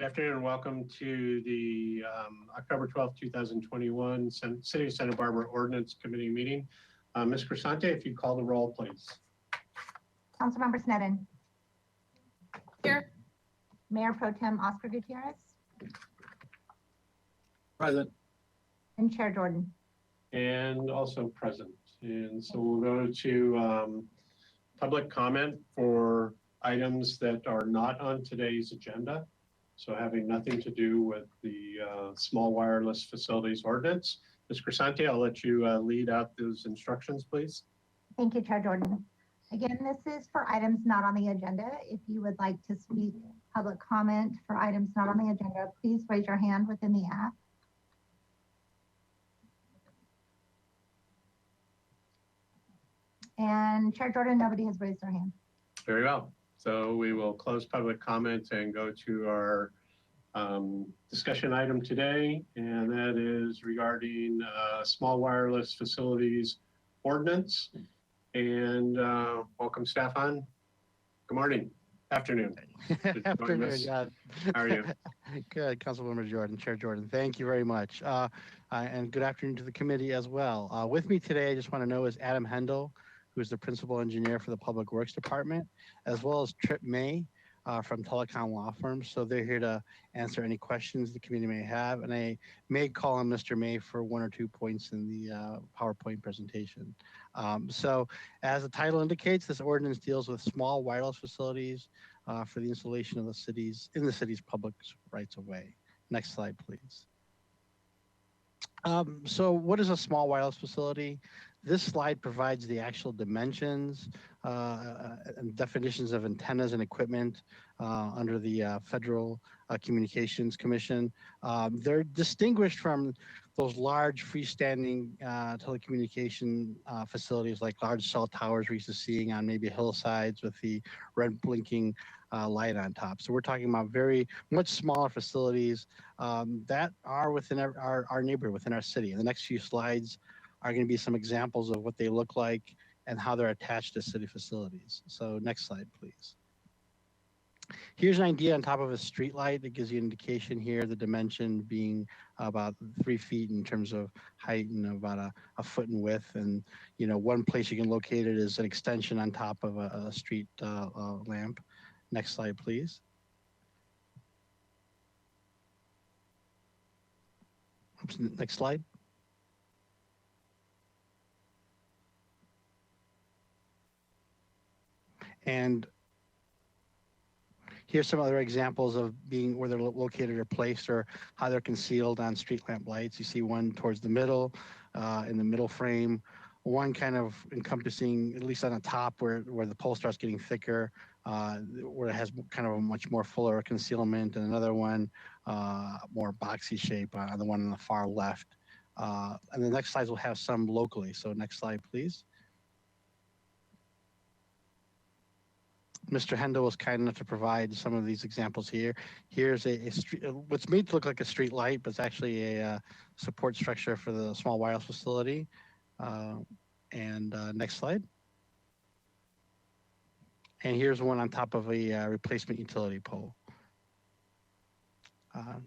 afternoon and welcome to the October 12th, 2021 City of Santa Barbara Ordinance Committee meeting. Ms. Crisante, if you call the roll, please. Councilmember Sneddon. Here. Mayor Pro Tem Oscar Gutierrez. Present. And Chair Jordan. And also present. And so we'll go to public comment for items that are not on today's agenda. So having nothing to do with the small wireless facilities ordinance. Ms. Crisante, I'll let you lead out those instructions, please. Thank you, Chair Jordan. Again, this is for items not on the agenda. If you would like to speak public comment for items not on the agenda, please raise your hand within the app. And Chair Jordan, nobody has raised their hand. Very well. So we will close public comment and go to our discussion item today, and that is regarding small wireless facilities ordinance. And welcome, Stefan. Good morning. Afternoon. Afternoon, yeah. How are you? Good, Councilmember Jordan, Chair Jordan. Thank you very much. And good afternoon to the committee as well. With me today, I just want to know is Adam Hendel, who's the principal engineer for the Public Works Department, as well as Trip May from Telecom Law Firm. So they're here to answer any questions the committee may have. And I may call on Mr. May for 1 or 2 points in the PowerPoint presentation. So as the title indicates, this ordinance deals with small wireless facilities for the installation of the city's public rights of way. Next slide, please. So what is a small wireless facility? This slide provides the actual dimensions and definitions of antennas and equipment under the Federal Communications Commission. They're distinguished from those large freestanding telecommunication facilities like large cell towers we're used to seeing on maybe hillsides with the red blinking light on top. So we're talking about very much smaller facilities that are within our neighborhood, within our city. In the next few slides are going to be some examples of what they look like and how they're attached to city facilities. So next slide, please. Here's an idea on top of a street light that gives you an indication here, the dimension being about 3 feet in terms of height and about a foot in width. And, you know, one place you can locate it is an extension on top of a street lamp. Next slide, please. Oops, next slide. And here's some other examples of being where they're located or placed or how they're concealed on street lamp lights. You see one towards the middle, in the middle frame, one kind of encompassing, at least on the top where the pole starts getting thicker, where it has kind of a much more fuller concealment, and another one more boxy shape on the one on the far left. And the next slides will have some locally. So next slide, please. Mr. Hendel was kind enough to provide some of these examples here. Here's a street, what's made to look like a street light, but it's actually a support structure for the small wireless facility. Next slide. And here's one on top of a replacement utility pole.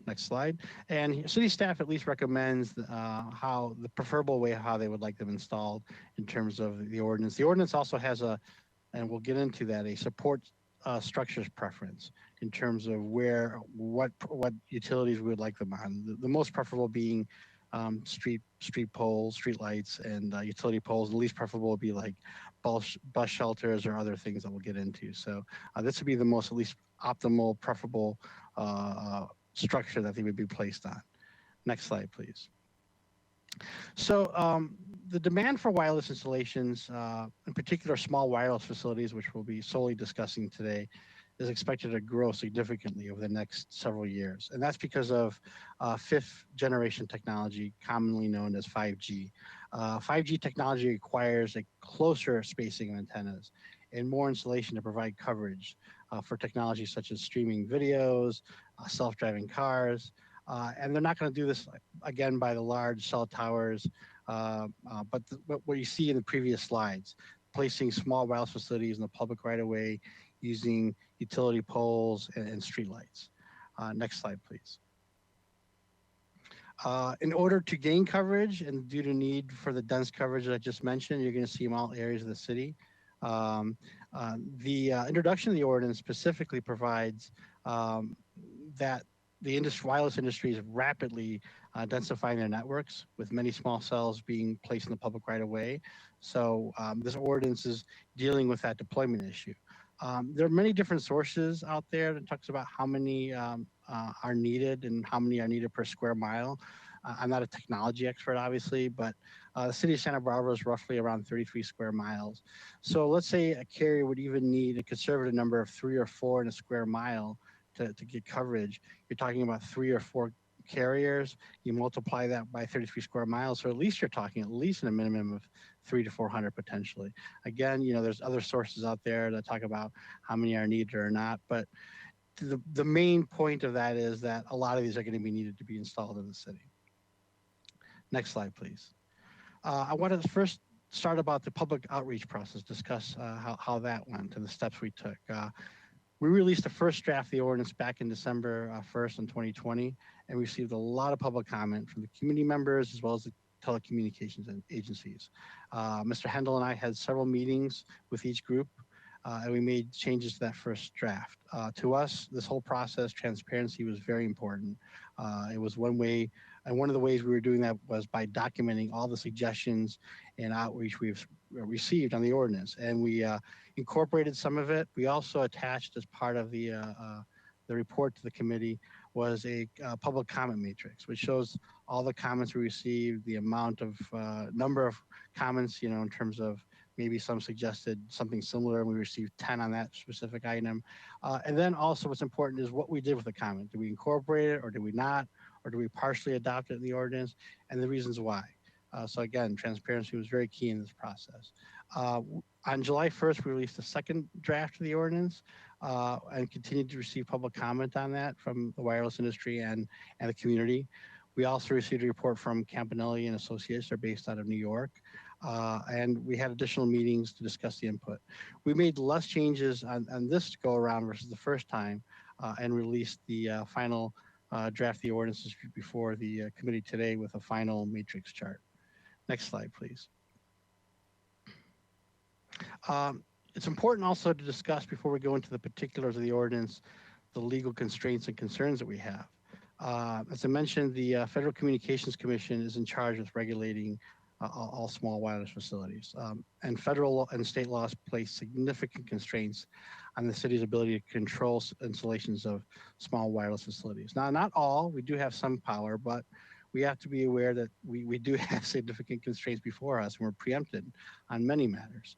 Next slide. And city staff at least recommends how the preferable way how they would like them installed in terms of the ordinance. The ordinance also has and we'll get into that, a support structures preference in terms of what utilities we would like them on. The most preferable being street poles, street lights, and utility poles. The least preferable would be like bus shelters or other things that we'll get into. So this would be the most at least optimal, preferable structure that they would be placed on. Next slide, please. So the demand for wireless installations, in particular small wireless facilities, which we'll be solely discussing today, is expected to grow significantly over the next several years. And that's because of fifth generation technology, commonly known as 5G. 5G technology requires a closer spacing of antennas and more installation to provide coverage for technologies such as streaming videos, self-driving cars, and they're not going to do this again by the large cell towers, but what you see in the previous slides, placing small wireless facilities in the public right of way using utility poles and streetlights. Next slide, please. In order to gain coverage and due to need for the dense coverage that I just mentioned, you're going to see in all areas of the city. The introduction of the ordinance specifically provides that the wireless industry is rapidly densifying their networks, with many small cells being placed in the public right of way. So this ordinance is dealing with that deployment issue. There are many different sources out there that talks about how many are needed and how many are needed per square mile. I'm not a technology expert, obviously, but the city of Santa Barbara is roughly around 33 square miles. So let's say a carrier would even need a conservative number of 3 or 4 in a square mile to get coverage. You're talking about 3 or 4 carriers. You multiply that by 33 square miles, so at least you're talking at least in a minimum of 300 to 400 potentially. Again, there's other sources out there that talk about how many are needed or not, but the main point of that is that a lot of these are going to be needed to be installed in the city. Next slide, please. I want to first start about the public outreach process, discuss how that went and the steps we took. We released the first draft of the ordinance back in December 1st in 2020 and received a lot of public comment from the community members as well as the telecommunications agencies. Mr. Hendel and I had several meetings with each group and we made changes to that first draft. To us, this whole process, transparency was very important. It was one way, and one of the ways we were doing that was by documenting all the suggestions and outreach we've received on the ordinance. And we incorporated some of it. We also attached as part of the report to the committee was a public comment matrix, which shows all the comments we received, the amount of number of comments, in terms of maybe some suggested something similar, and we received 10 on that specific item. And then also what's important is what we did with the comment. Did we incorporate it or did we not? Or do we partially adopt it in the ordinance? And the reasons why. So again, transparency was very key in this process. On July 1st, we released the second draft of the ordinance and continued to receive public comment on that from the wireless industry and the community. We also received a report from Campanelli and Associates. They're based out of New York. And we had additional meetings to discuss the input. We made less changes on this go around versus the first time and released the final draft of the ordinances before the committee today with a final matrix chart. Next slide, please. It's important also to discuss before we go into the particulars of the ordinance, the legal constraints and concerns that we have. As I mentioned, the Federal Communications Commission is in charge of regulating all small wireless facilities. And federal and state laws place significant constraints on the city's ability to control installations of small wireless facilities. Now, not all, we do have some power, but we have to be aware that we do have significant constraints before us and we're preempted on many matters.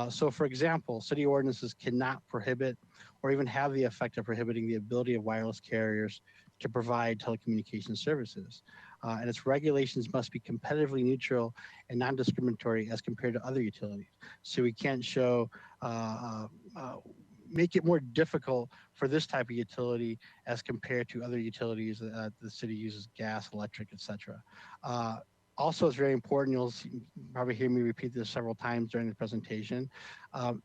So for example, city ordinances cannot prohibit or even have the effect of prohibiting the ability of wireless carriers to provide telecommunications services. And its regulations must be competitively neutral and non-discriminatory as compared to other utilities. So we can't show, make it more difficult for this type of utility as compared to other utilities. The city uses gas, electric, etc. Also, it's very important, you'll probably hear me repeat this several times during the presentation.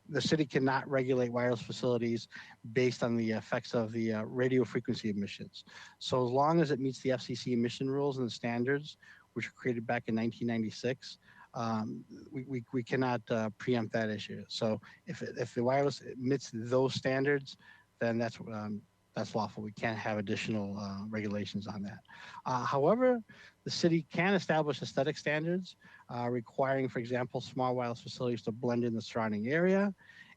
The city cannot regulate wireless facilities based on the effects of the radio frequency emissions. So as long as it meets the FCC emission rules and the standards, which were created back in 1996, we cannot preempt that issue. So if the wireless meets those standards, then that's lawful. We can't have additional regulations on that. However, the city can establish aesthetic standards requiring, for example, small wireless facilities to blend in the surrounding area,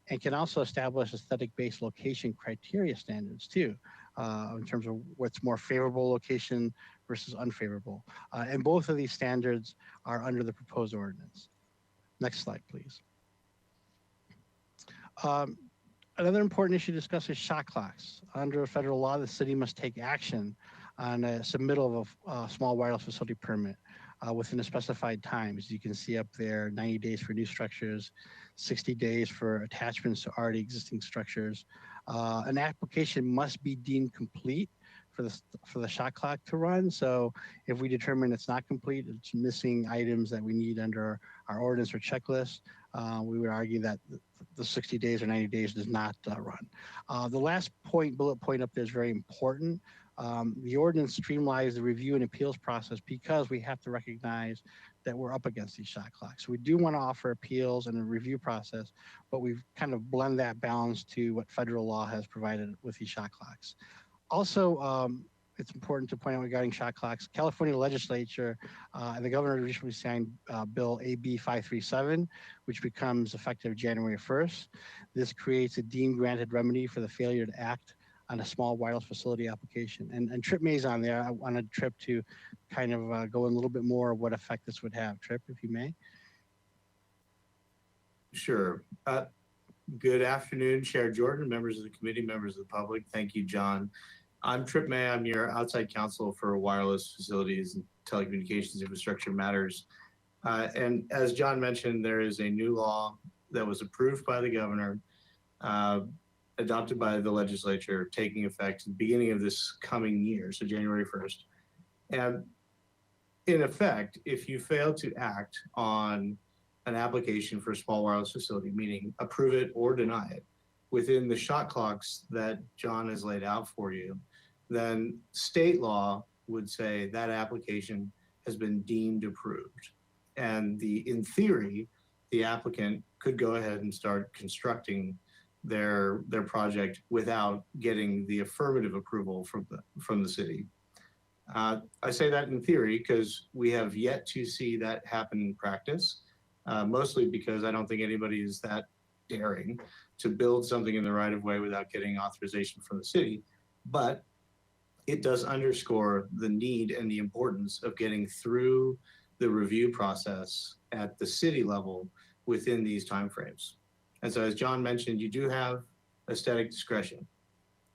and can also establish aesthetic-based location criteria standards too, in terms of what's more favorable location versus unfavorable. And both of these standards are under the proposed ordinance. Next slide, please. Another important issue to discuss is shot clocks. Under federal law, the city must take action on a submittal of a small wireless facility permit within a specified time. As you can see up there, 90 days for new structures, 60 days for attachments to already existing structures. An application must be deemed complete for the shot clock to run. So if we determine it's not complete, it's missing items that we need under our ordinance or checklist, we would argue that the 60 days or 90 days does not run. The last bullet point up there is very important. The ordinance streamlines the review and appeals process because we have to recognize that we're up against these shot clocks. So we do want to offer appeals and a review process, but we've kind of blend that balance to what federal law has provided with these shot clocks. Also, it's important to point out regarding shot clocks, California legislature and the governor recently signed Bill AB 537, which becomes effective January 1st. This creates a deemed granted remedy for the failure to act on a small wireless facility application. And Trip May's on there. I wanted Trip to kind of go in a little bit more of what effect this would have. Trip, if you may. Sure. Good afternoon, Chair Jordan, members of the committee, members of the public. Thank you, John. I'm Trip May. I'm your outside counsel for wireless facilities and telecommunications infrastructure matters. And as John mentioned, there is a new law that was approved by the governor, adopted by the legislature, taking effect at the beginning of this coming year, so January 1st. And in effect, if you fail to act on an application for a small wireless facility, meaning approve it or deny it, within the shot clocks that John has laid out for you, then state law would say that application has been deemed approved. And in theory, the applicant could go ahead and start constructing their project without getting the affirmative approval from the city. I say that in theory because we have yet to see that happen in practice, mostly because I don't think anybody is that daring to build something in the right of way without getting authorization from the city. But it does underscore the need and the importance of getting through the review process at the city level within these timeframes. And so as John mentioned, you do have aesthetic discretion.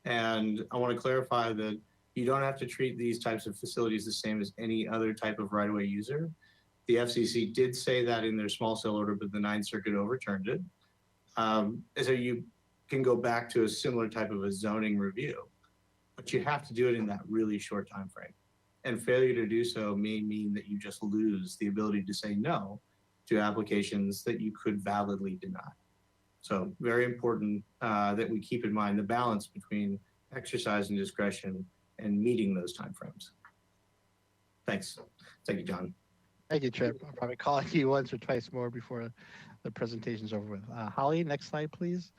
And I want to clarify that you don't have to treat these types of facilities the same as any other type of right-of-way user. The FCC did say that in their small cell order, but the Ninth Circuit overturned it. So you can go back to a similar type of a zoning review, but you have to do it in that really short time frame. And failure to do so may mean that you just lose the ability to say no to applications that you could validly deny. So very important that we keep in mind the balance between exercising discretion and meeting those timeframes. Thanks. Thank you, John. Thank you, Trip. I'll probably call you once or twice more before the presentation's over with. Holly, next slide, please.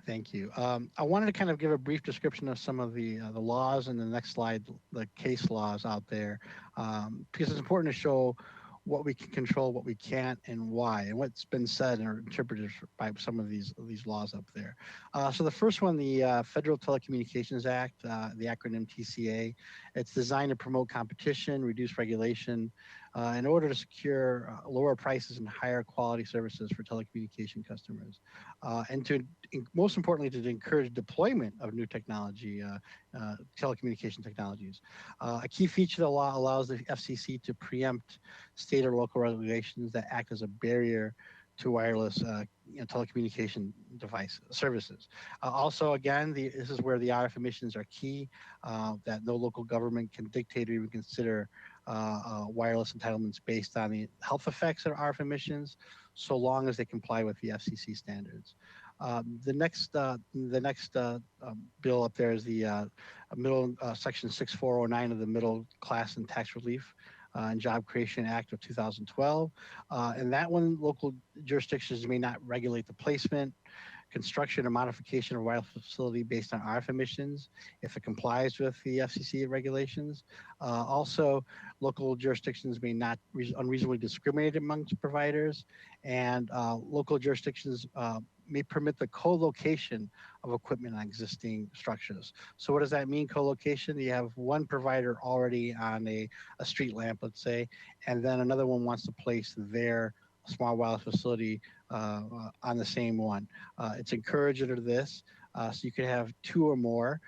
Thank you. I wanted to kind of give a brief description of some of the laws, and the next slide, the case laws out there, because it's important to show what we can control, what we can't, and why, and what's been said or interpreted by some of these laws up there. So the first one, the Federal Telecommunications Act, the acronym TCA, it's designed to promote competition, reduce regulation, in order to secure lower prices and higher quality services for telecommunication customers, and most importantly, to encourage deployment of new technology, telecommunication technologies. A key feature of the law allows the FCC to preempt state or local regulations that act as a barrier to wireless telecommunication services. Also, again, this is where the RF emissions are key, that no local government can dictate or even consider wireless entitlements based on the health effects of RF emissions, so long as they comply with the FCC standards. The next bill up there is the middle section 6409 of the Middle Class and Tax Relief and Job Creation Act of 2012. And that one, local jurisdictions may not regulate the placement, construction, or modification of a wireless facility based on RF emissions if it complies with the FCC regulations. Also, local jurisdictions may not unreasonably discriminate amongst providers, and local jurisdictions may permit the co-location of equipment on existing structures. So what does that mean, co-location? You have one provider already on a street lamp, let's say, and then another one wants to place their small wireless facility on the same one. It's encouraged under this, so you can have two or more.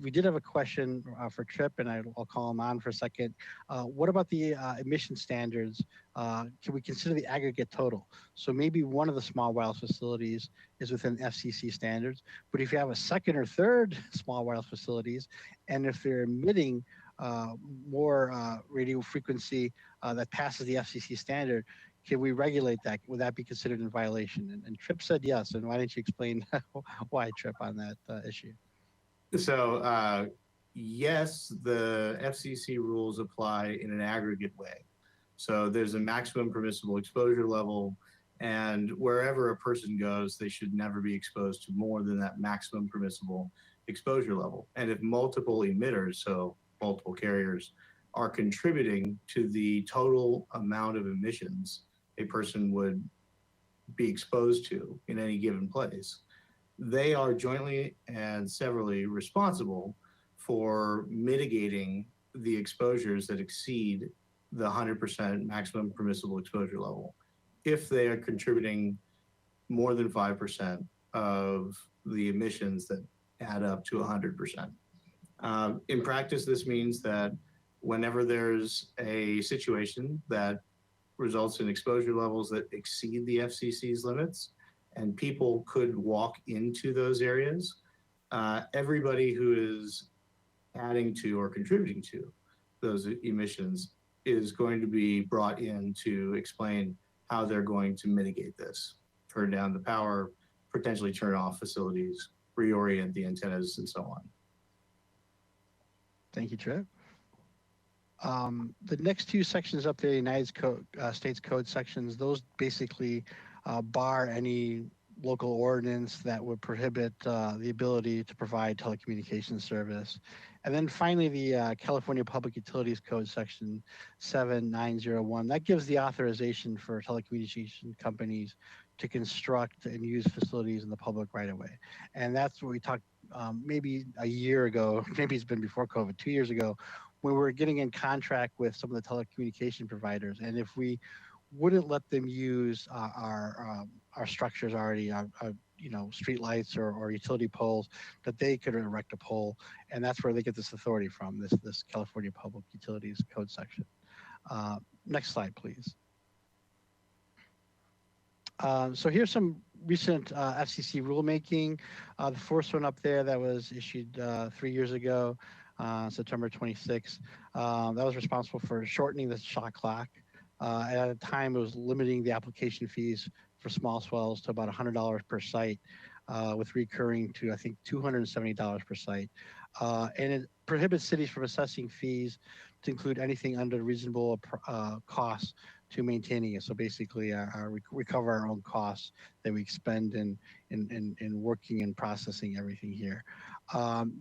We did have a question for Trip, and I'll call him on for a second. What about the emission standards? Can we consider the aggregate total? So maybe one of the small wireless facilities is within FCC standards, but if you have a second or third small wireless facilities, and if they're emitting more radio frequency that passes the FCC standard, can we regulate that? Would that be considered in violation? And Tripp said yes. And why didn't you explain why, Tripp, on that issue? So, yes, the FCC rules apply in an aggregate way. So there's a maximum permissible exposure level, and wherever a person goes, they should never be exposed to more than that maximum permissible exposure level. And if multiple emitters, so multiple carriers, are contributing to the total amount of emissions a person would be exposed to in any given place, they are jointly and severally responsible for mitigating the exposures that exceed the 100% maximum permissible exposure level if they are contributing more than 5% of the emissions that add up to 100%. In practice, this means that whenever there's a situation that results in exposure levels that exceed the FCC's limits, and people could walk into those areas, everybody who is adding to or contributing to those emissions is going to be brought in to explain how they're going to mitigate this, turn down the power, potentially turn off facilities, reorient the antennas, and so on. Thank you, Tripp. The next two sections up there, United States Code sections, those basically bar any local ordinance that would prohibit the ability to provide telecommunications service. And then finally, the California Public Utilities Code section 7901, that gives the authorization for telecommunication companies to construct and use facilities in the public right of way. And that's what we talked maybe a year ago, maybe it's been before COVID, 2 years ago, when we were getting in contract with some of the telecommunication providers. And if we wouldn't let them use our structures already, you know, street lights or utility poles, that they could erect a pole, and that's where they get this authority from, this California Public Utilities Code section. Next slide, please. So here's some recent FCC rulemaking. The first one up there that was issued 3 years ago, September 26th, that was responsible for shortening the shot clock. At a time, it was limiting the application fees for small swells to about $100 per site, with recurring to, I think, $270 per site. And it prohibits cities from assessing fees to include anything under reasonable costs to maintaining it. So basically, we cover our own costs that we expend in working and processing everything here.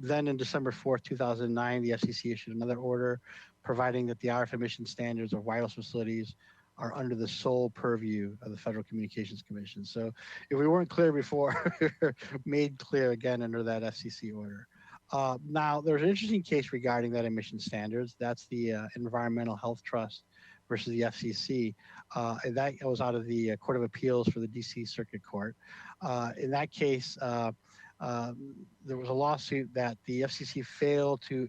Then in December 4th, 2009, the FCC issued another order providing that the RF emission standards of wireless facilities are under the sole purview of the Federal Communications Commission. So if we weren't clear before, we're made clear again under that FCC order. Now, there's an interesting case regarding that emission standards. That's the Environmental Health Trust versus the FCC. And that was out of the Court of Appeals for the DC Circuit Court. In that case, there was a lawsuit that the FCC failed to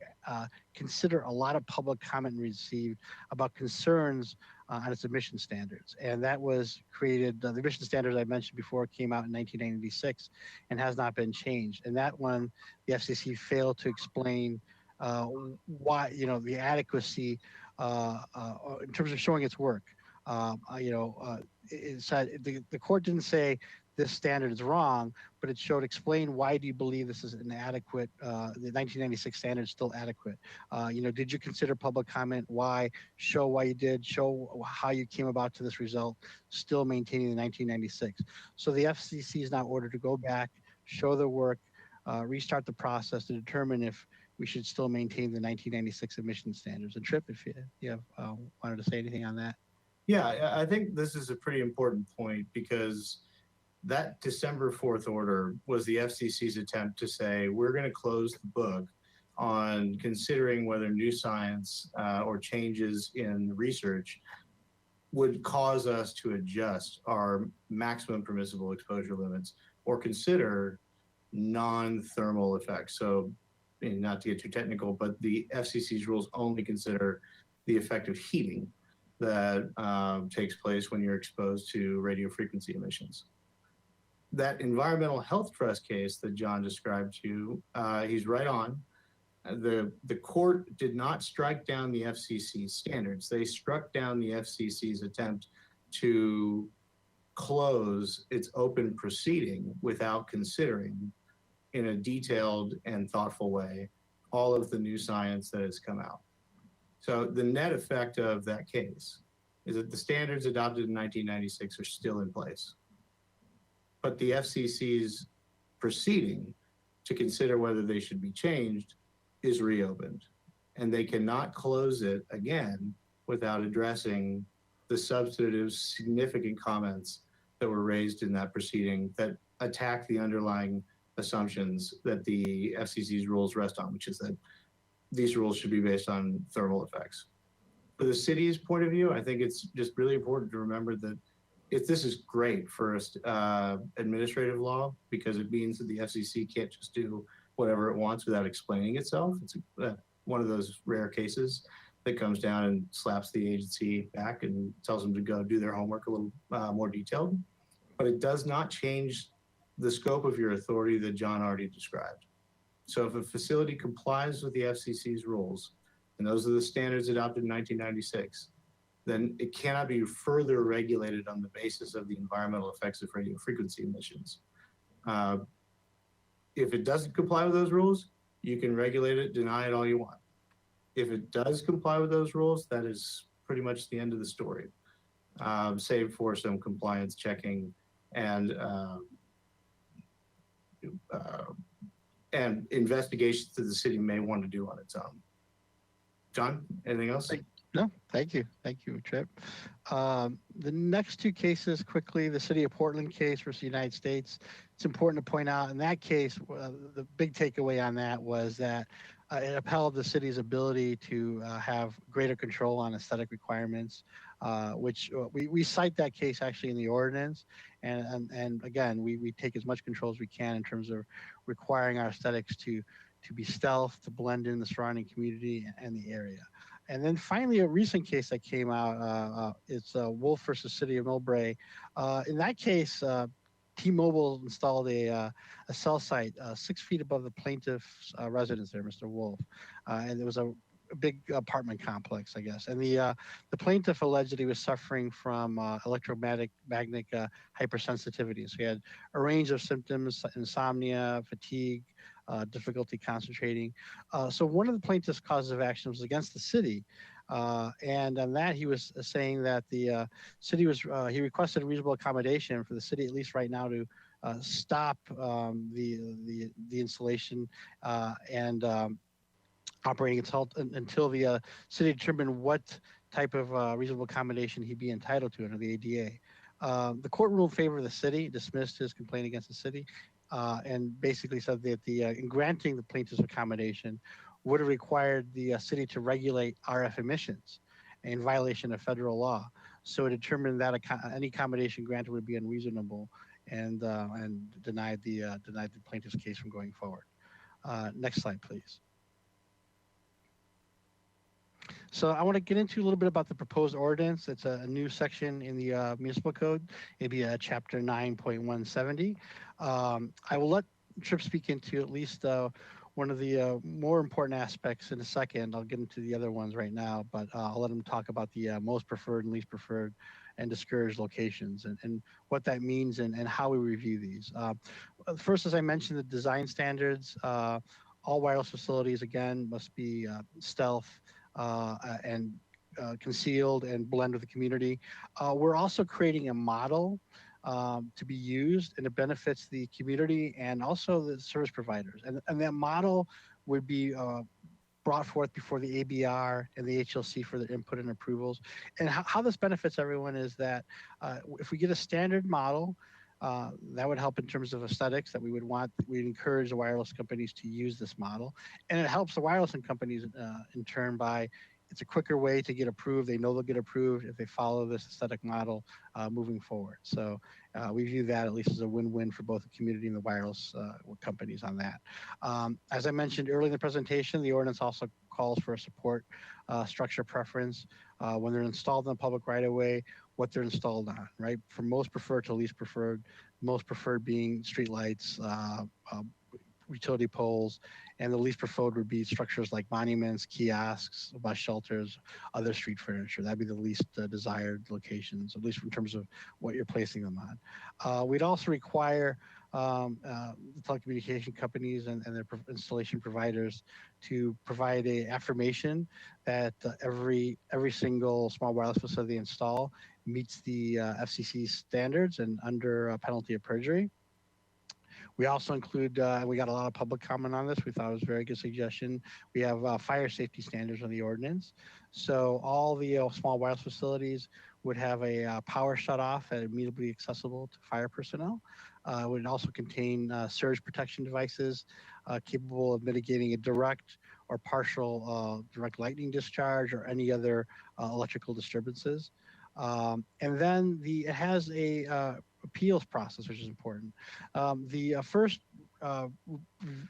consider a lot of public comment received about concerns on its emission standards. And that was created, the emission standards I mentioned before came out in 1996 and has not been changed. And that one, the FCC failed to explain why, you know, the adequacy in terms of showing its work. It said, the court didn't say this standard is wrong, but it showed explain why do you believe this is inadequate, the 1996 standard is still adequate. Did you consider public comment? Why? Show why you did, show how you came about to this result, still maintaining the 1996. So the FCC is now ordered to go back, show the work, restart the process to determine if we should still maintain the 1996 emission standards. And Tripp, if you have, wanted to say anything on that. Yeah, I think this is a pretty important point because that December 4th order was the FCC's attempt to say, we're going to close the book on considering whether new science or changes in research would cause us to adjust our maximum permissible exposure limits or consider non-thermal effects. So, not to get too technical, but the FCC's rules only consider the effect of heating that takes place when you're exposed to radio frequency emissions. That Environmental Health Trust case that John described to you, he's right on. The court did not strike down the FCC standards. They struck down the FCC's attempt to close its open proceeding without considering in a detailed and thoughtful way all of the new science that has come out. So the net effect of that case is that the standards adopted in 1996 are still in place. But the FCC's proceeding to consider whether they should be changed is reopened. And they cannot close it again without addressing the substantive significant comments that were raised in that proceeding that attack the underlying assumptions that the FCC's rules rest on, which is that these rules should be based on thermal effects. For the city's point of view, I think it's just really important to remember that this is great for administrative law, because it means that the FCC can't just do whatever it wants without explaining itself. It's one of those rare cases that comes down and slaps the agency back and tells them to go do their homework a little more detailed. But it does not change the scope of your authority that John already described. So if a facility complies with the FCC's rules, and those are the standards adopted in 1996, then it cannot be further regulated on the basis of the environmental effects of radio frequency emissions. If it doesn't comply with those rules, you can regulate it, deny it all you want. If it does comply with those rules, that is pretty much the end of the story, save for some compliance checking and investigations that the city may want to do on its own. John, anything else? No, thank you. Thank you, Trip. The next two cases, quickly, the City of Portland case versus the United States. It's important to point out in that case, the big takeaway on that was that it upheld the city's ability to have greater control on aesthetic requirements, which we cite that case actually in the ordinance. And again, we take as much control as we can in terms of requiring our aesthetics to be stealth, to blend in the surrounding community and the area. And then finally, a recent case that came out, it's Wolf versus City of Millbrae. In that case, T-Mobile installed a cell site 6 feet above the plaintiff's residence there, Mr. Wolf. And there was a big apartment complex, I guess. And the plaintiff alleged that he was suffering from electromagnetic hypersensitivity. So he had a range of symptoms: insomnia, fatigue, difficulty concentrating. So one of the plaintiff's causes of action was against the city. And on that, he was saying that the city was, he requested a reasonable accommodation for the city, at least right now, to stop the installation and operating until the city determined what type of reasonable accommodation he'd be entitled to under the ADA. The court ruled in favor of the city, dismissed his complaint against the city, and basically said that in granting the plaintiff's accommodation would have required the city to regulate RF emissions in violation of federal law. So it determined that any accommodation granted would be unreasonable, and denied the plaintiff's case from going forward. Next slide, please. So I want to get into a little bit about the proposed ordinance. It's a new section in the municipal code, maybe chapter 9.170. I will let Tripp speak into at least one of the more important aspects in a second. I'll get into the other ones right now, but I'll let him talk about the most preferred and least preferred and discouraged locations and what that means and how we review these. First, as I mentioned, the design standards, all wireless facilities, again, must be stealth and concealed and blend with the community. We're also creating a model to be used, and it benefits the community and also the service providers. And that model would be brought forth before the ABR and the HLC for their input and approvals. And how this benefits everyone is that if we get a standard model, that would help in terms of aesthetics that we'd encourage the wireless companies to use this model. And it helps the wireless companies in turn by, it's a quicker way to get approved. They know they'll get approved if they follow this aesthetic model moving forward. So we view that at least as a win-win for both the community and the wireless companies on that. As I mentioned earlier in the presentation, the ordinance also calls for a support structure preference when they're installed in the public right-of-way, what they're installed on, right? From most preferred to least preferred, most preferred being streetlights, utility poles, and the least preferred would be structures like monuments, kiosks, bus shelters, other street furniture. That'd be the least desired locations, at least in terms of what you're placing them on. We'd also require the telecommunication companies and their installation providers to provide a affirmation that every single small wireless facility install meets the FCC standards and under a penalty of perjury. We also include, we got a lot of public comment on this. We thought it was a very good suggestion. We have fire safety standards on the ordinance. So all the small wireless facilities would have a power shutoff and immediately accessible to fire personnel. It would also contain surge protection devices capable of mitigating a direct or partial direct lightning discharge or any other electrical disturbances. And then it has a appeals process, which is important. The first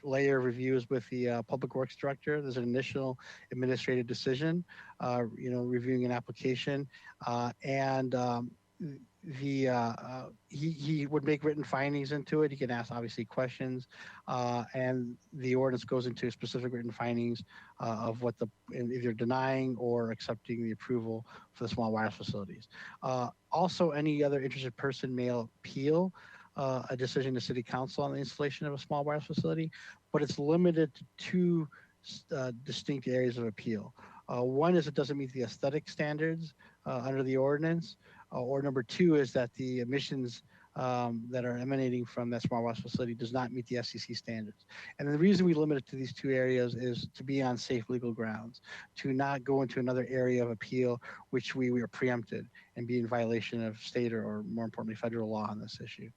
layer of review is with the Public Works Director. There's an initial administrative decision, reviewing an application, and he would make written findings into it. He can ask obviously questions, and the ordinance goes into specific written findings of what either denying or accepting the approval for the small wireless facilities. Also, any other interested person may appeal a decision to City Council on the installation of a small wireless facility, but it's limited to two distinct areas of appeal. One is it doesn't meet the aesthetic standards under the ordinance, or number two is that the emissions that are emanating from that small wireless facility does not meet the FCC standards. And the reason we limit it to these two areas is to be on safe legal grounds, to not go into another area of appeal which we are preempted and be in violation of state or more importantly federal law on this issue.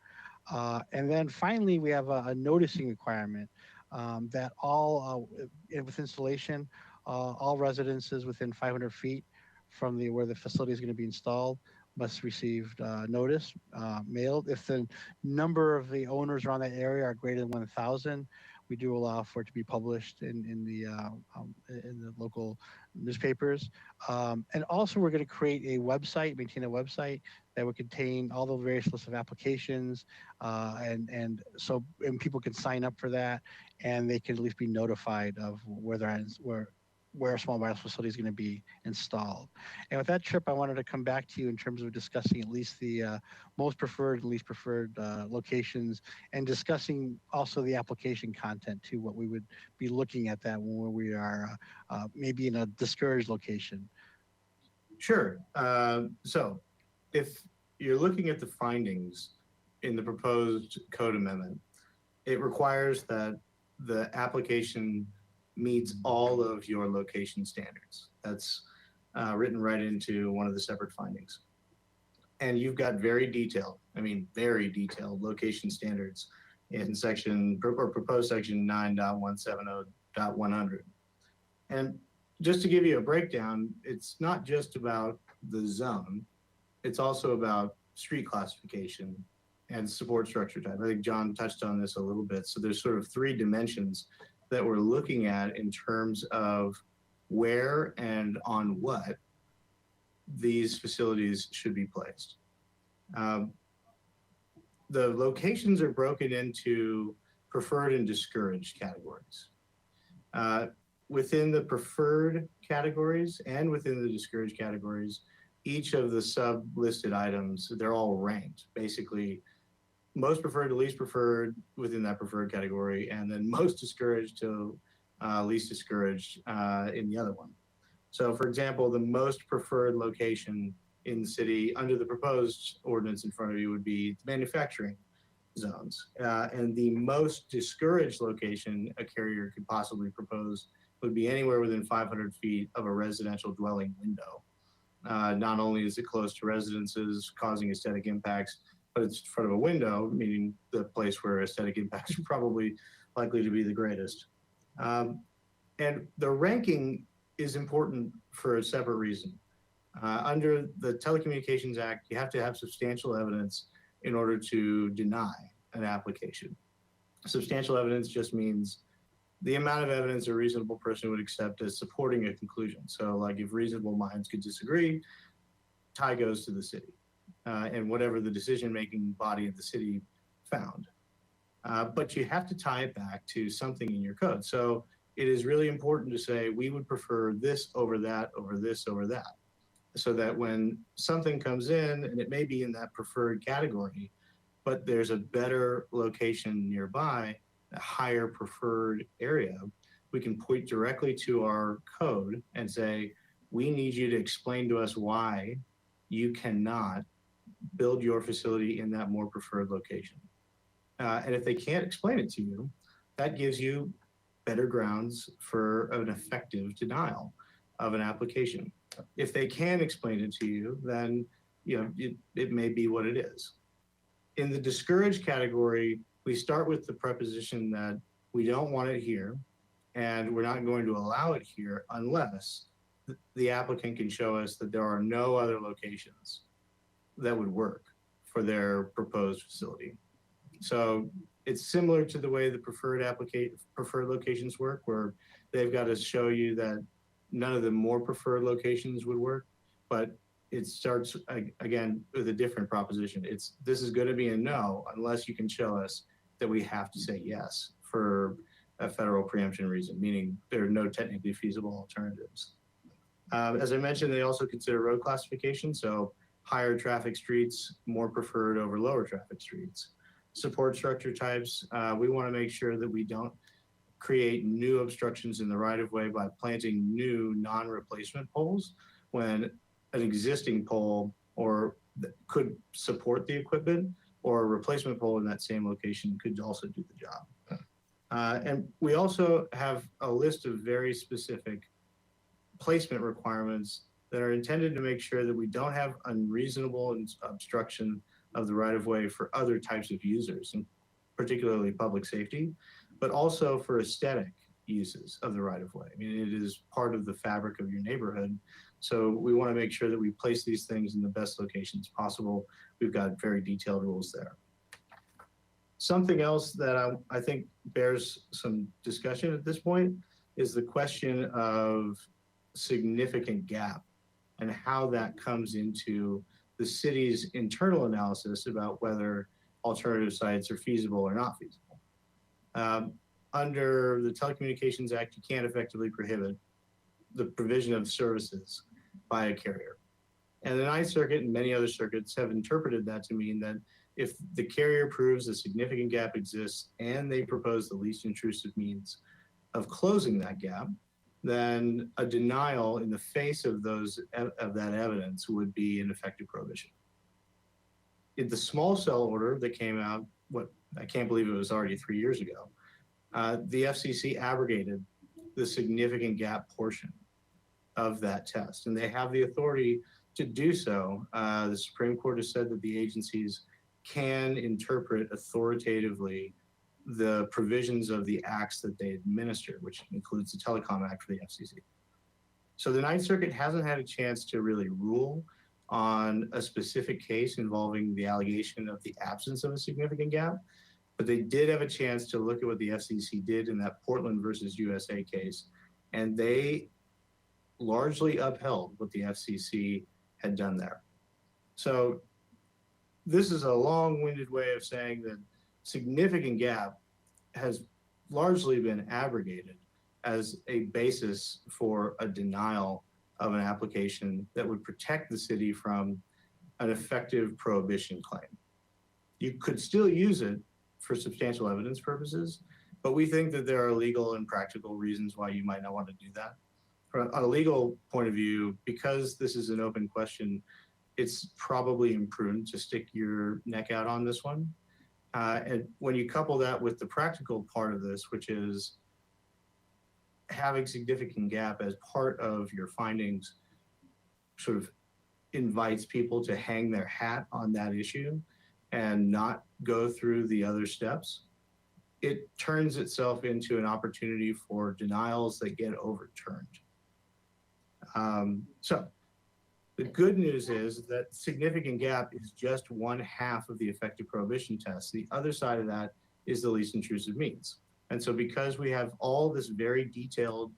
And then finally, we have a noticing requirement that all with installation, all residences within 500 feet from where the facility is going to be installed must receive notice mailed. If the number of the owners around that area are greater than 1,000, we do allow for it to be published in the local newspapers. And also, we're going to create a website, maintain a website that would contain all the various lists of applications, and people can sign up for that, and they can at least be notified of where a small wireless facility is going to be installed. And with that, Trip, I wanted to come back to you in terms of discussing at least the most preferred and least preferred locations, and discussing also the application content too, what we would be looking at that when we are maybe in a discouraged location. Sure. So if you're looking at the findings in the proposed code amendment, it requires that the application meets all of your location standards. That's written right into one of the separate findings. And you've got very detailed location standards in proposed section 9.170.100. And just to give you a breakdown, it's not just about the zone, it's also about street classification and support structure type. I think John touched on this a little bit. So there's sort of three dimensions that we're looking at in terms of where and on what these facilities should be placed. The locations are broken into preferred and discouraged categories. Within the preferred categories and within the discouraged categories, each of the sub-listed items, they're all ranked. Basically, most preferred to least preferred within that preferred category, and then most discouraged to least discouraged in the other one. So for example, the most preferred location in the city under the proposed ordinance in front of you would be manufacturing zones. And the most discouraged location a carrier could possibly propose would be anywhere within 500 feet of a residential dwelling window. Not only is it close to residences causing aesthetic impacts, but it's in front of a window, meaning the place where aesthetic impacts are probably likely to be the greatest. And the ranking is important for a separate reason. Under the Telecommunications Act, you have to have substantial evidence in order to deny an application. Substantial evidence just means the amount of evidence a reasonable person would accept as supporting a conclusion. So like if reasonable minds could disagree, tie goes to the city. And whatever the decision-making body of the city found. but you have to tie it back to something in your code. So it is really important to say, we would prefer this over that, over this, over that. So that when something comes in, and it may be in that preferred category, but there's a better location nearby, a higher preferred area, we can point directly to our code and say, we need you to explain to us why you cannot build your facility in that more preferred location. And if they can't explain it to you, that gives you better grounds for an effective denial of an application. If they can explain it to you, then it may be what it is. In the discouraged category, we start with the preposition that we don't want it here, and we're not going to allow it here unless the applicant can show us that there are no other locations that would work for their proposed facility. So it's similar to the way the preferred locations work, where they've got to show you that none of the more preferred locations would work, but it starts again with a different proposition. This is going to be a no unless you can show us that we have to say yes for a federal preemption reason, meaning there are no technically feasible alternatives. As I mentioned, they also consider road classification, so higher traffic streets more preferred over lower traffic streets. Support structure types, we want to make sure that we don't create new obstructions in the right-of-way by planting new non-replacement poles when an existing pole or that could support the equipment, or a replacement pole in that same location could also do the job. And we also have a list of very specific placement requirements that are intended to make sure that we don't have unreasonable obstruction of the right-of-way for other types of users, and particularly public safety, but also for aesthetic uses of the right-of-way. I mean, it is part of the fabric of your neighborhood. So we want to make sure that we place these things in the best locations possible. We've got very detailed rules there. Something else that I think bears some discussion at this point is the question of significant gap and how that comes into the city's internal analysis about whether alternative sites are feasible or not feasible. Under the Telecommunications Act, you can't effectively prohibit the provision of services by a carrier. And the Ninth Circuit and many other circuits have interpreted that to mean that if the carrier proves a significant gap exists and they propose the least intrusive means of closing that gap, then a denial in the face of that evidence would be an effective prohibition. In the small cell order that came out, I can't believe it was already 3 years ago, the FCC abrogated the significant gap portion of that test, and they have the authority to do so. The Supreme Court has said that the agencies can interpret authoritatively the provisions of the acts that they administer, which includes the Telecom Act for the FCC. So the Ninth Circuit hasn't had a chance to really rule on a specific case involving the allegation of the absence of a significant gap, but they did have a chance to look at what the FCC did in that Portland versus USA case, and they largely upheld what the FCC had done there. So this is a long-winded way of saying that significant gap has largely been abrogated as a basis for a denial of an application that would protect the city from an effective prohibition claim. You could still use it for substantial evidence purposes, but we think that there are legal and practical reasons why you might not want to do that. From a legal point of view, because this is an open question, it's probably imprudent to stick your neck out on this one. And when you couple that with the practical part of this, which is having significant gap as part of your findings, sort of invites people to hang their hat on that issue and not go through the other steps, it turns itself into an opportunity for denials that get overturned. So the good news is that significant gap is just one half of the effective prohibition test. The other side of that is the least intrusive means. And so because we have all this very detailed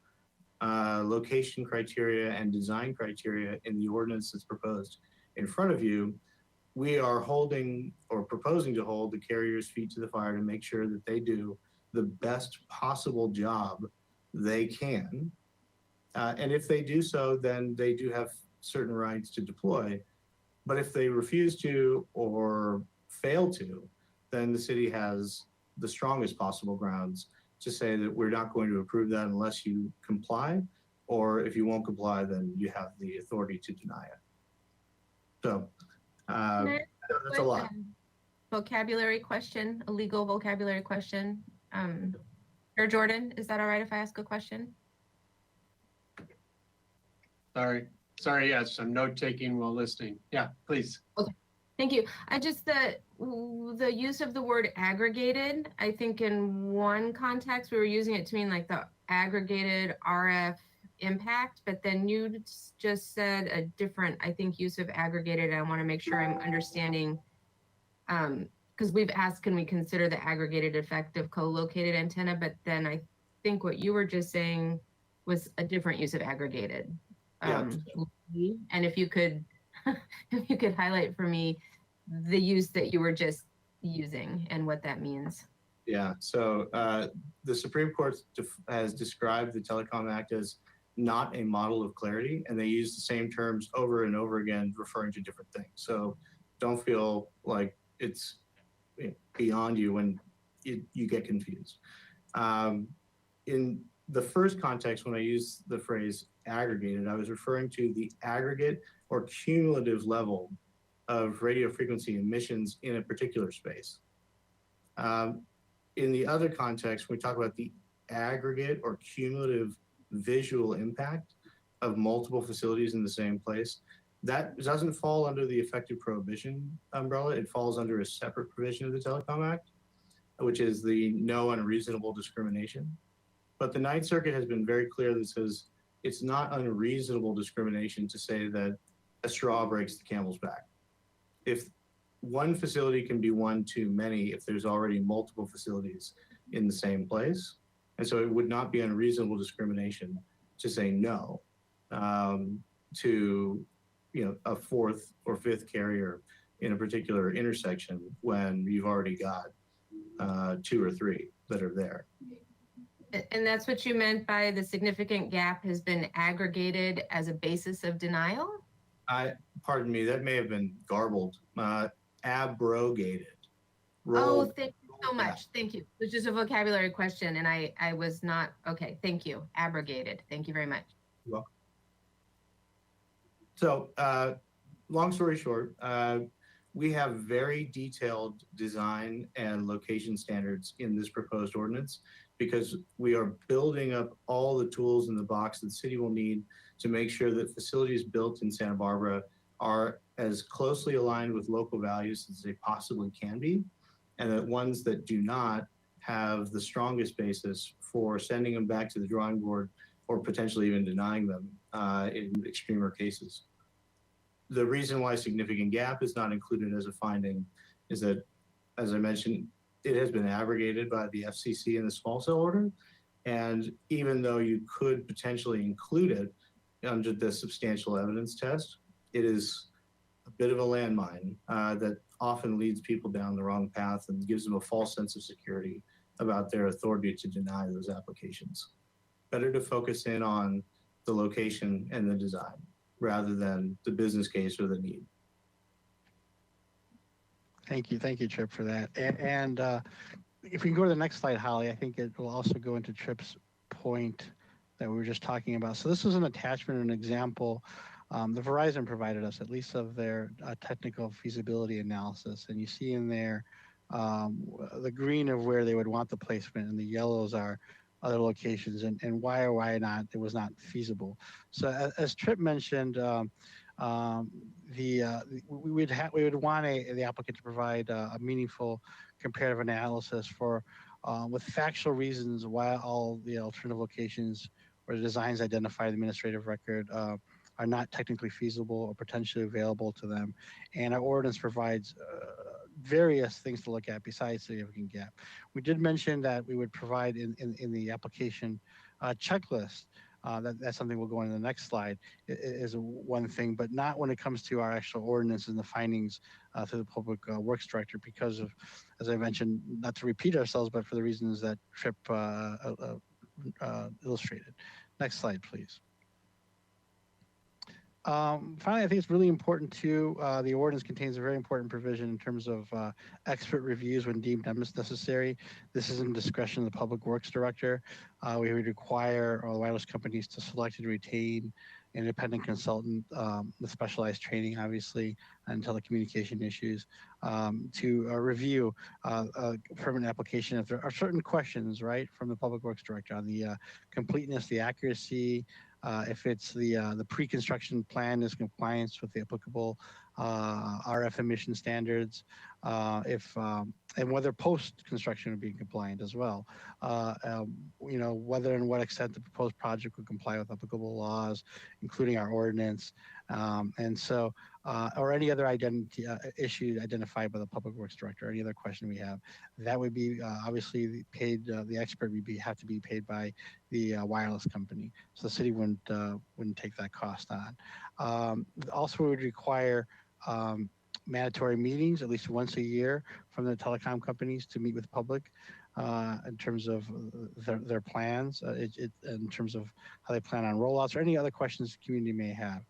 location criteria and design criteria in the ordinance that's proposed in front of you, we are holding or proposing to hold the carrier's feet to the fire to make sure that they do the best possible job they can. And if they do so, then they do have certain rights to deploy. But if they refuse to or fail to, then the city has the strongest possible grounds to say that we're not going to approve that unless you comply, or if you won't comply, then you have the authority to deny it. So that's a lot. Vocabulary question, a legal vocabulary question. Chair Jordan, is that all right if I ask a question? Sorry, yes, I'm note taking while listening. Yeah, please. Thank you. I just, the use of the word aggregated, I think in one context, we were using it to mean like the aggregated RF impact, but then you just said a different, I think, use of aggregated. I want to make sure I'm understanding, because we've asked, can we consider the aggregated effect of co-located antenna? But then I think what you were just saying was a different use of aggregated. And if you could, if you could highlight for me the use that you were just using and what that means. Yeah, so the Supreme Court has described the Telecom Act as not a model of clarity, and they use the same terms over and over again, referring to different things. So don't feel like it's beyond you when you get confused. In the first context, when I used the phrase aggregated, I was referring to the aggregate or cumulative level of radio frequency emissions in a particular space. In the other context, when we talk about the aggregate or cumulative visual impact of multiple facilities in the same place, that doesn't fall under the effective prohibition umbrella. It falls under a separate provision of the Telecom Act, which is the no unreasonable discrimination. But the Ninth Circuit has been very clear that says it's not unreasonable discrimination to say that a straw breaks the camel's back. If one facility can be one too many if there's already multiple facilities in the same place. And so it would not be unreasonable discrimination to say no to a fourth or fifth carrier in a particular intersection when you've already got 2 or 3 that are there. And that's what you meant by the significant gap has been aggregated as a basis of denial? Pardon me, that may have been garbled. Abrogated. Oh, thank you so much. Thank you. It was just a vocabulary question and I was not, okay, thank you. Abrogated. Thank you very much. You're welcome. So long story short, we have very detailed design and location standards in this proposed ordinance because we are building up all the tools in the box that the city will need to make sure that facilities built in Santa Barbara are as closely aligned with local values as they possibly can be, and that ones that do not have the strongest basis for sending them back to the drawing board or potentially even denying them in extremer cases. The reason why significant gap is not included as a finding is that, as I mentioned, it has been abrogated by the FCC in the small cell order. And even though you could potentially include it under the substantial evidence test, it is a bit of a landmine that often leads people down the wrong path and gives them a false sense of security about their authority to deny those applications. Better to focus in on the location and the design rather than the business case or the need. Thank you, Trip, for that. And if we can go to the next slide, Holly, I think it will also go into Trip's point that we were just talking about. So this is an attachment, an example. The Verizon provided us at least of their technical feasibility analysis. And you see in there the green of where they would want the placement and the yellows are other locations and why or why not it was not feasible. So as Trip mentioned, we would want the applicant to provide a meaningful comparative analysis for with factual reasons why all the alternative locations or the designs identified in the administrative record are not technically feasible or potentially available to them. And our ordinance provides various things to look at besides significant gap. We did mention that we would provide in the application checklist. That's something we'll go into the next slide is one thing, but not when it comes to our actual ordinance and the findings through the Public Works Director because of, as I mentioned, not to repeat ourselves, but for the reasons that Tripp illustrated. Next slide, please. Finally, I think it's really important too, the ordinance contains a very important provision in terms of expert reviews when deemed necessary. This is in discretion of the Public Works Director. We would require all wireless companies to select and retain an independent consultant with specialized training, obviously, on telecommunication issues, to review a permanent application if there are certain questions, right, from the Public Works Director on the completeness, the accuracy, if it's the pre-construction plan is compliance with the applicable RF emission standards, and whether post-construction would be compliant as well. You know, whether and what extent the proposed project would comply with applicable laws, including our ordinance, and so, or any other issue identified by the Public Works Director, any other question we have, that would be obviously paid. The expert would have to be paid by the wireless company, so the city wouldn't take that cost on. Also, we would require mandatory meetings at least once a year from the telecom companies to meet with the public in terms of their plans, in terms of how they plan on rollouts or any other questions the community may have.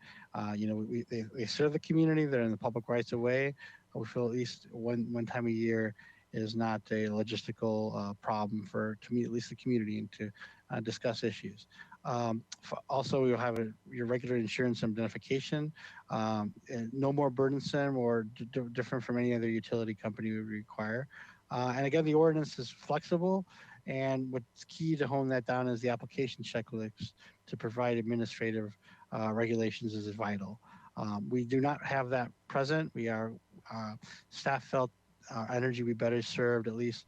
You know, they serve the community, they're in the public rights of way. We feel at least one time a year is not a logistical problem to meet at least the community and to discuss issues. Also, we'll have your regular insurance identification, no more burdensome or different from any other utility company would require. And again, the ordinance is flexible, and what's key to hone that down is the application checklist to provide administrative regulations is vital. We do not have that present. Staff felt our energy would be better served at least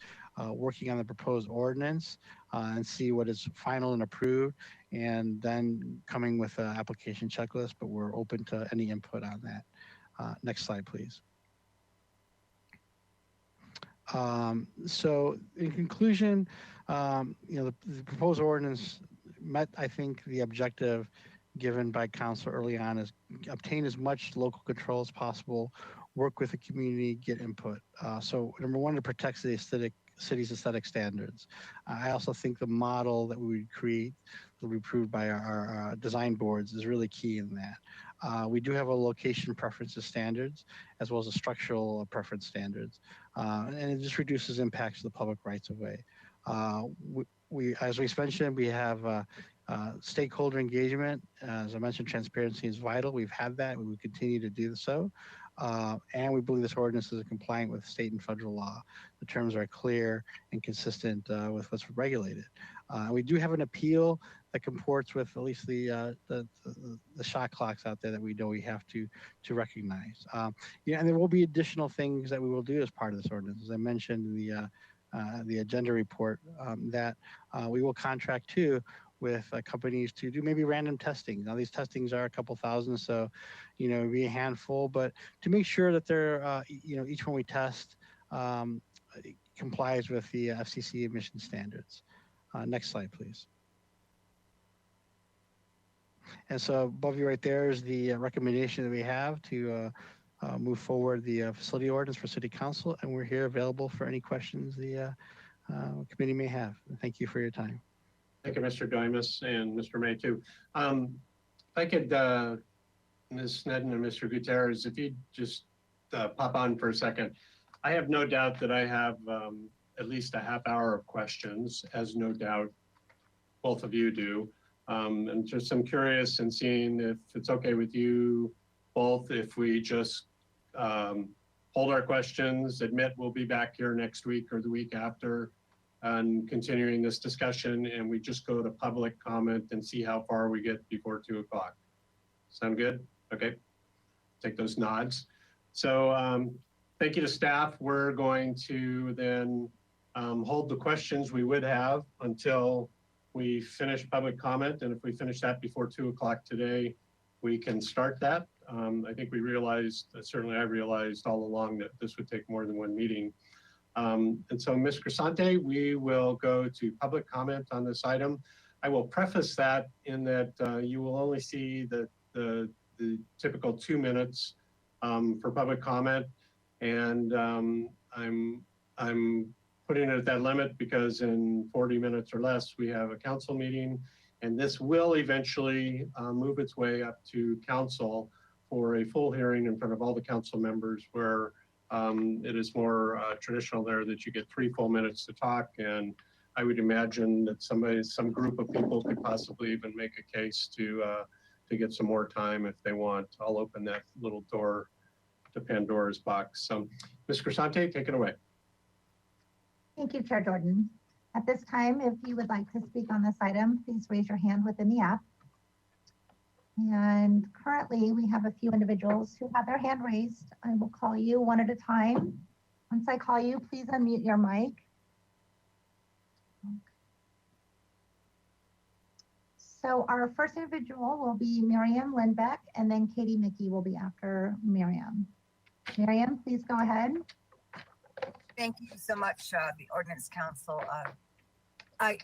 working on the proposed ordinance and see what is final and approved, and then coming with an application checklist, but we're open to any input on that. Next slide, please. So in conclusion, you know, the proposed ordinance met, I think, the objective given by council early on is obtain as much local control as possible, work with the community, get input. So number one, it protects the city's aesthetic standards. I also think the model that we would create will be approved by our design boards is really key in that. We do have a location preferences standards as well as a structural preference standards, and it just reduces impacts to the public rights of way. As we mentioned, we have stakeholder engagement. As I mentioned, transparency is vital. We've had that. We will continue to do so. And we believe this ordinance is compliant with state and federal law. The terms are clear and consistent with what's regulated. We do have an appeal that comports with at least the shot clocks out there that we know we have to recognize. Yeah, and there will be additional things that we will do as part of this ordinance. As I mentioned in the agenda report, that we will contract too with companies to do maybe random testing. Now these testings are a couple thousand, so you know, be a handful, but to make sure that they're you know, each one we test complies with the FCC emission standards. Next slide, please. And so above you right there is the recommendation that we have to move forward the facility ordinance for City Council, and we're here available for any questions the committee may have. Thank you for your time. Thank you, Mr. Dimas and Mr. May too. If I could, Ms. Sneddon and Mr. Gutierrez, if you'd just pop on for a second. I have no doubt that I have at least a half hour of questions, as no doubt both of you do. And just I'm curious and seeing if it's okay with you both, if we just hold our questions, admit we'll be back here next week or the week after, and continuing this discussion, and we just go to public comment and see how far we get before 2 o'clock. Sound good? Okay. Take those nods. So thank you to staff. We're going to then hold the questions we would have until we finish public comment. And if we finish that before 2 o'clock today, we can start that. I think we realized, certainly I realized all along, that this would take more than one meeting. And so, Ms. Crisante, we will go to public comment on this item. I will preface that in that you will only see the typical 2 minutes for public comment. And I'm putting it at that limit because in 40 minutes or less, we have a council meeting. And this will eventually move its way up to council for a full hearing in front of all the council members, where it is more traditional there that you get 3 full minutes to talk. And I would imagine that some group of people could possibly even make a case to get some more time if they want. I'll open that little door to Pandora's box. So, Ms. Crisante, take it away. Thank you, Chair Jordan. At this time, if you would like to speak on this item, please raise your hand within the app. And currently, we have a few individuals who have their hand raised. I will call you one at a time. Once I call you, please unmute your mic. So our first individual will be Miriam Lindbeck, and then Katie Mickey will be after Miriam. Miriam, please go ahead. Thank you so much, the Ordinance Council.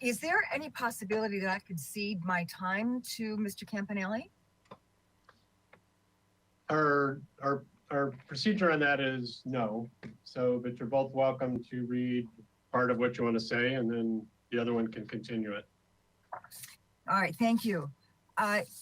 Is there any possibility that I could cede my time to Mr. Campanelli? Our procedure on that is no. So, but you're both welcome to read part of what you want to say, and then the other one can continue it. All right, thank you.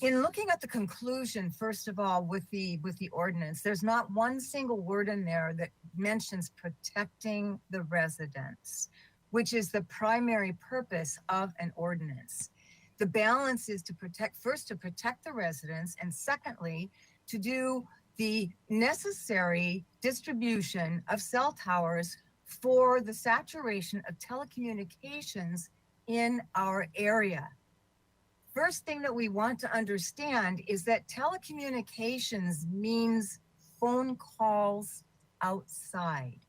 In looking at the conclusion, first of all, with the ordinance, there's not one single word in there that mentions protecting the residents, which is the primary purpose of an ordinance. The balance is to protect the residents, and secondly, to do the necessary distribution of cell towers for the saturation of telecommunications in our area. First thing that we want to understand is that telecommunications means phone calls outside.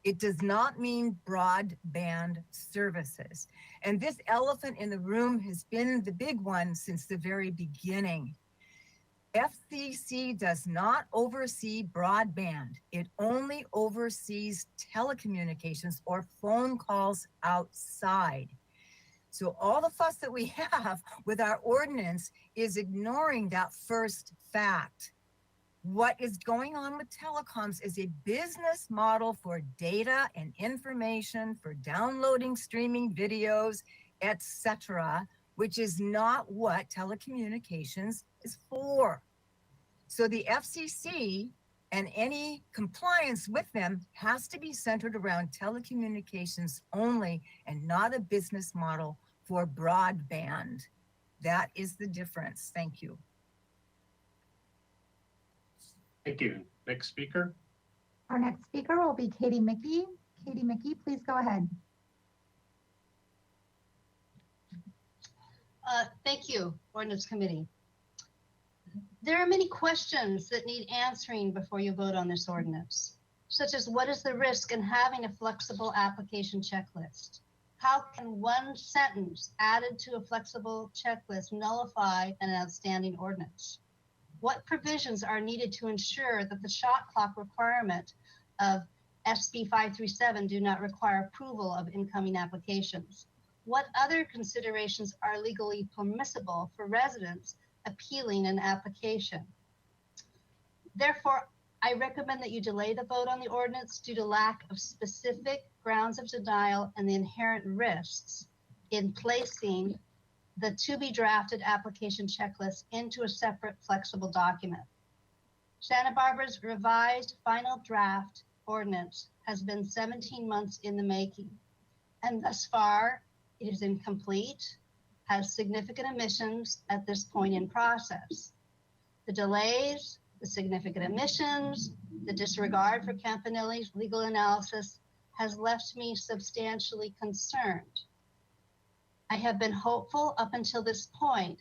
It does not mean broadband services. And this elephant in the room has been the big one since the very beginning. FCC does not oversee broadband. It only oversees telecommunications or phone calls outside. So all the fuss that we have with our ordinance is ignoring that first fact. What is going on with telecoms is a business model for data and information, for downloading, streaming videos, etc., which is not what telecommunications is for. So the FCC and any compliance with them has to be centered around telecommunications only and not a business model for broadband. That is the difference. Thank you. Thank you. Next speaker. Our next speaker will be Katie Mickey. Katie Mickey, please go ahead. Thank you, Ordinance Committee. There are many questions that need answering before you vote on this ordinance, such as what is the risk in having a flexible application checklist? How can one sentence added to a flexible checklist nullify an outstanding ordinance? What provisions are needed to ensure that the shot clock requirement of SB 537 do not require approval of incoming applications? What other considerations are legally permissible for residents appealing an application? Therefore, I recommend that you delay the vote on the ordinance due to lack of specific grounds of denial and the inherent risks in placing the to-be drafted application checklist into a separate flexible document. Santa Barbara's revised final draft ordinance has been 17 months in the making, and thus far it is incomplete, has significant omissions at this point in process. The delays, the significant omissions, the disregard for Campanelli's legal analysis has left me substantially concerned. I have been hopeful up until this point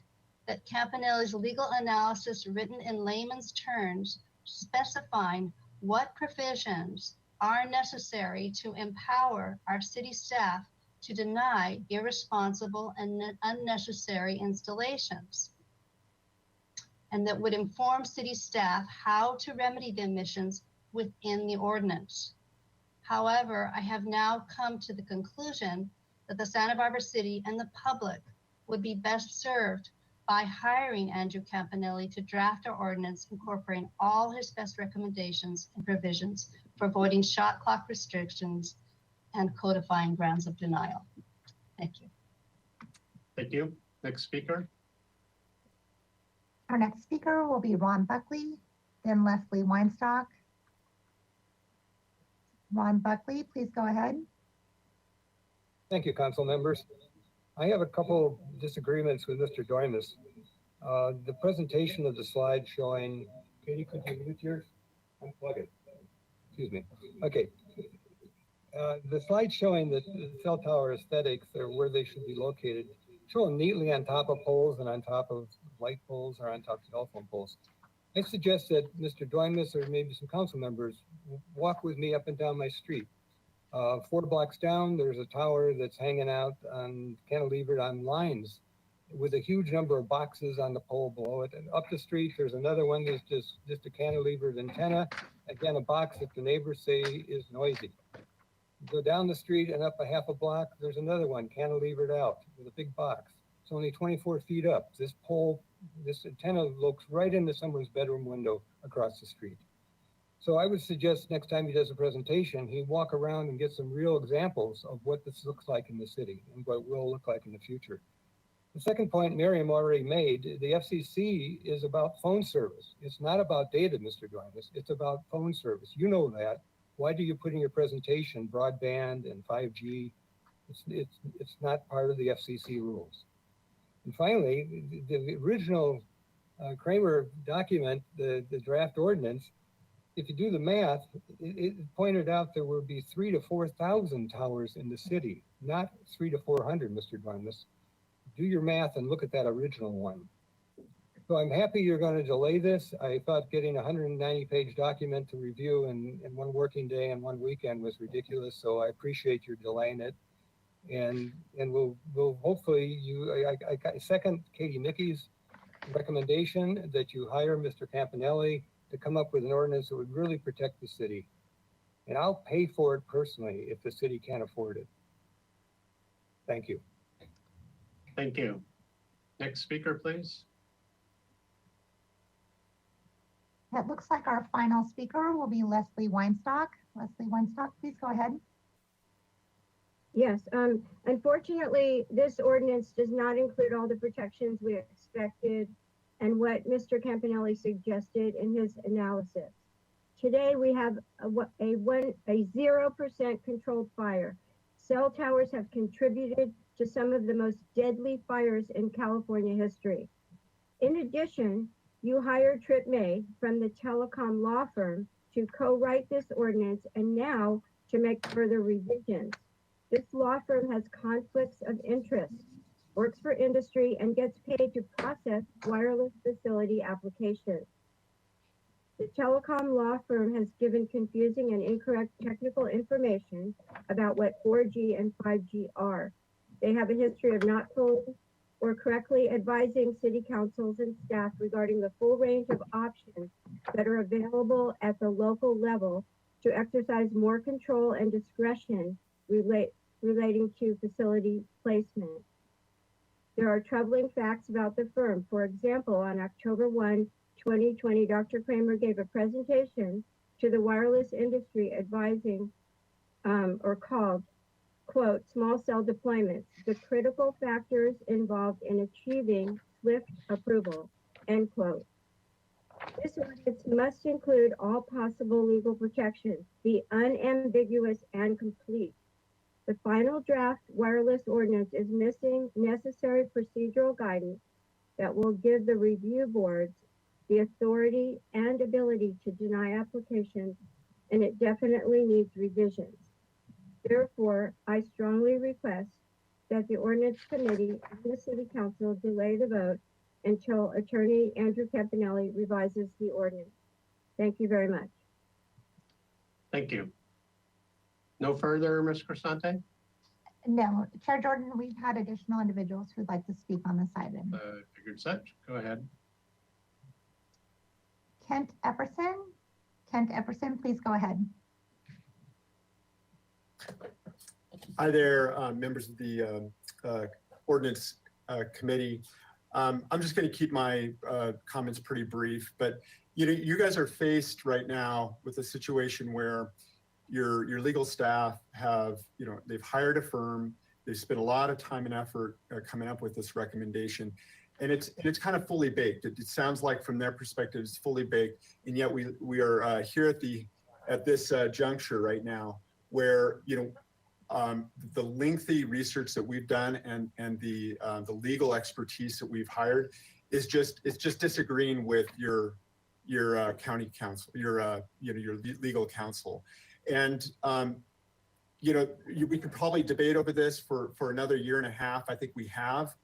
that Campanelli's legal analysis, written in layman's terms, specifying what provisions are necessary to empower our city staff to deny irresponsible and unnecessary installations, and that would inform city staff how to remedy the omissions within the ordinance. However, I have now come to the conclusion that the Santa Barbara City and the public would be best served by hiring Andrew Campanelli to draft our ordinance incorporating all his best recommendations and provisions for avoiding shot clock restrictions and codifying grounds of denial. Thank you. Thank you. Next speaker. Our next speaker will be Ron Buckley, then Leslie Weinstock. Ron Buckley, please go ahead. Thank you, council members. I have a couple disagreements with Mr. Doimus. The presentation of the slide showing, Katie, could you mute yours? Unplug it. Excuse me. Okay. The slide showing the cell tower aesthetics or where they should be located, show them neatly on top of poles and on top of light poles or on top of telephone poles. I suggest that Mr. Doimus or maybe some council members walk with me up and down my street. 4 blocks down, there's a tower that's hanging out on cantilevered on lines with a huge number of boxes on the pole below it. And up the street, there's another one that's just a cantilevered antenna. Again, a box that the neighbors say is noisy. Go down the street and up a half a block, there's another one cantilevered out with a big box. It's only 24 feet up. This pole, this antenna looks right into someone's bedroom window across the street. So I would suggest next time he does a presentation, he walk around and get some real examples of what this looks like in the city and what it will look like in the future. The second point Miriam already made, the FCC is about phone service. It's not about data, Mr. Doimus. It's about phone service. You know that. Why do you put in your presentation broadband and 5G? It's not part of the FCC rules. And finally, the original Kramer document, the draft ordinance, if you do the math, it pointed out there would be 3,000 to 4,000 towers in the city, not 300 to 400, Mr. Doimus. Do your math and look at that original one. So I'm happy you're going to delay this. I thought getting a 190-page document to review in 1 working day and 1 weekend was ridiculous. So I appreciate your delaying it, and we'll hopefully I second Katie Mickey's recommendation that you hire Mr. Campanelli to come up with an ordinance that would really protect the city, and I'll pay for it personally if the city can't afford it. Thank you. Thank you. Next speaker, please. It looks like our final speaker will be Leslie Weinstock. Leslie Weinstock, please go ahead. Yes, unfortunately, this ordinance does not include all the protections we expected and what Mr. Campanelli suggested in his analysis. Today, we have a 0% controlled fire. Cell towers have contributed to some of the most deadly fires in California history. In addition, you hired Trip May from the telecom law firm to co-write this ordinance and now to make further revisions. This law firm has conflicts of interest, works for industry, and gets paid to process wireless facility applications. The telecom law firm has given confusing and incorrect technical information about what 4G and 5G are. They have a history of not fully or correctly advising city councils and staff regarding the full range of options that are available at the local level to exercise more control and discretion relating to facility placement. There are troubling facts about the firm. For example, on October 1, 2020, Dr. Kramer gave a presentation to the wireless industry advising or called, quote, small cell deployments, the critical factors involved in achieving swift approval, end quote. This ordinance must include all possible legal protections, be unambiguous and complete. The final draft wireless ordinance is missing necessary procedural guidance that will give the review boards the authority and ability to deny applications, and it definitely needs revisions. Therefore, I strongly request that the ordinance committee and the city council delay the vote until Attorney Andrew Campanelli revises the ordinance. Thank you very much. Thank you. No further, Ms. Crescente? No, Chair Jordan, we've had additional individuals who'd like to speak on this item. Figured such. Go ahead. Kent Epperson. Kent Epperson, please go ahead. Hi there, members of the Ordinance Committee. I'm just going to keep my comments pretty brief, but you guys are faced right now with a situation where your legal staff have, they've hired a firm, they've spent a lot of time and effort coming up with this recommendation, and it's kind of fully baked. It sounds like from their perspective, it's fully baked, and yet we are here at this juncture right now where the lengthy research that we've done and the legal expertise that we've hired is just disagreeing with your county counsel, your legal counsel, and we could probably debate over this for another year and a half. I think we have.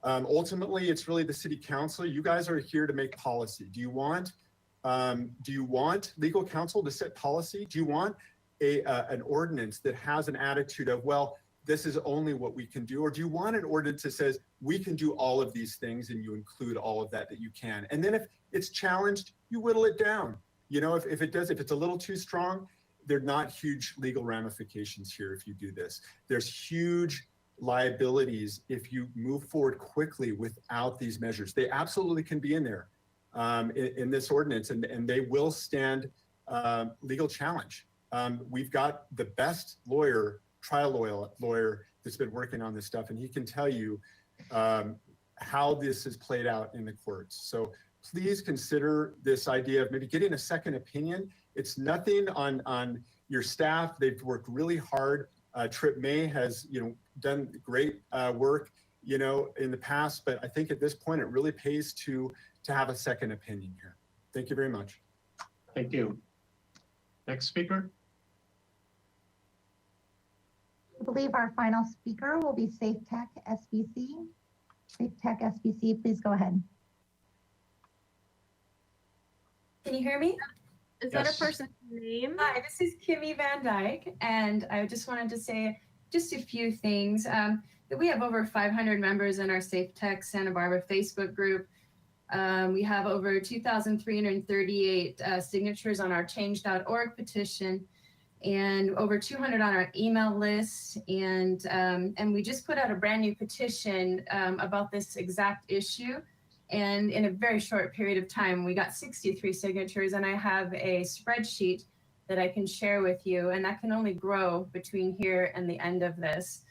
Ultimately, it's really the city council. You guys are here to make policy. Do you want legal counsel to set policy? Do you want an ordinance that has an attitude of, well, this is only what we can do? Or do you want an ordinance that says we can do all of these things and you include all of that you can? And then if it's challenged, you whittle it down. If it's a little too strong, there are not huge legal ramifications here if you do this. There's huge liabilities if you move forward quickly without these measures. They absolutely can be in there in this ordinance, and they will stand legal challenge. We've got the best trial lawyer that's been working on this stuff, and he can tell you how this is played out in the courts. So please consider this idea of maybe getting a second opinion. It's nothing on your staff. They've worked really hard. Trip May has done great work in the past, but I think at this point it really pays to have a second opinion here. Thank you very much. Thank you. Next speaker. I believe our final speaker will be Safe Tech SBC. Safe Tech SBC, please go ahead. Can you hear me? Is Yes. that a person's name? Hi, this is Kimmy Van Dyke, and I just wanted to say just a few things. That we have over 500 members in our Safe Tech Santa Barbara Facebook group. We have over 2,338 signatures on our change.org petition, and over 200 on our email list. And we just put out a brand new petition about this exact issue. And in a very short period of time, we got 63 signatures, and I have a spreadsheet that I can share with you, and that can only grow between here and the end of this.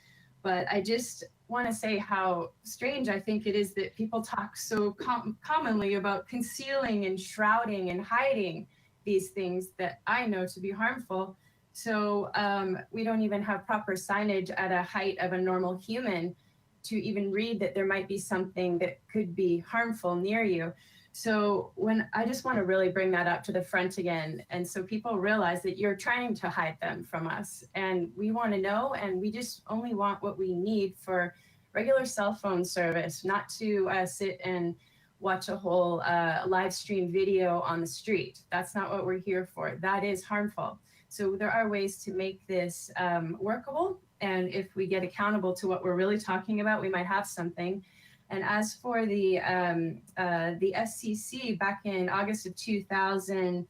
But I just want to say how strange I think it is that people talk so commonly about concealing and shrouding and hiding these things that I know to be harmful. So we don't even have proper signage at a height of a normal human to even read that there might be something that could be harmful near you. So I just want to really bring that up to the front again. And so people realize that you're trying to hide them from us, and we want to know, and we just only want what we need for regular cell phone service, not to sit and watch a whole live stream video on the street. That's not what we're here for. That is harmful. So there are ways to make this workable. And if we get accountable to what we're really talking about, we might have something. And as for the FCC back in August of 2000,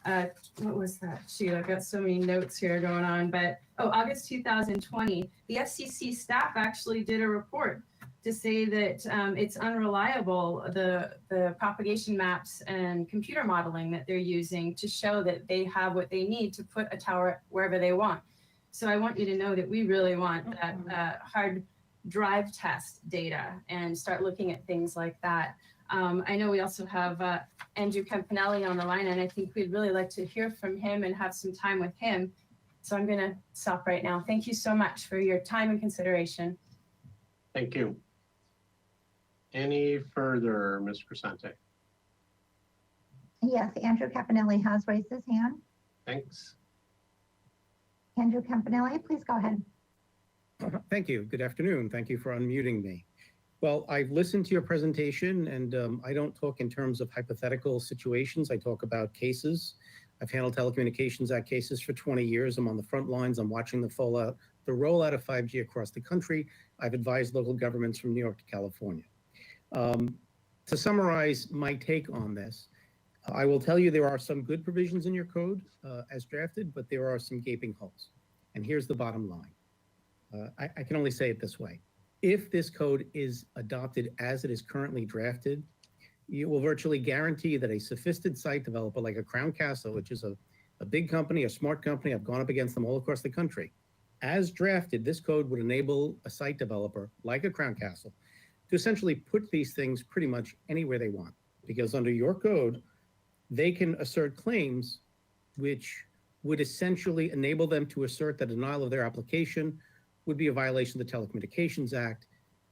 what was that? Shoot, I've got so many notes here going on, but August 2020, the FCC staff actually did a report to say that it's unreliable, the propagation maps and computer modeling that they're using to show that they have what they need to put a tower wherever they want. So I want you to know that we really want that hard drive test data and start looking at things like that. I know we also have Andrew Campanelli on the line, and I think we'd really like to hear from him and have some time with him. So I'm going to stop right now. Thank you so much for your time and consideration. Thank you. Any further, Ms. Crescente? Yes, Andrew Campanelli has raised his hand. Thanks. Andrew Campanelli, please go ahead. Thank you. Good afternoon. Thank you for unmuting me. Well, I've listened to your presentation, and I don't talk in terms of hypothetical situations. I talk about cases. I've handled Telecommunications Act cases for 20 years. I'm on the front lines. I'm watching the rollout of 5G across the country. I've advised local governments from New York to California. To summarize my take on this, I will tell you there are some good provisions in your code as drafted, but there are some gaping holes. And here's the bottom line. I can only say it this way. If this code is adopted as it is currently drafted, you will virtually guarantee that a sophisticated site developer like a Crown Castle, which is a a big company, a smart company. I've gone up against them all across the country. As drafted, this code would enable a site developer like a Crown Castle to essentially put these things pretty much anywhere they want, because under your code, they can assert claims which would essentially enable them to assert that denial of their application would be a violation of the Telecommunications Act,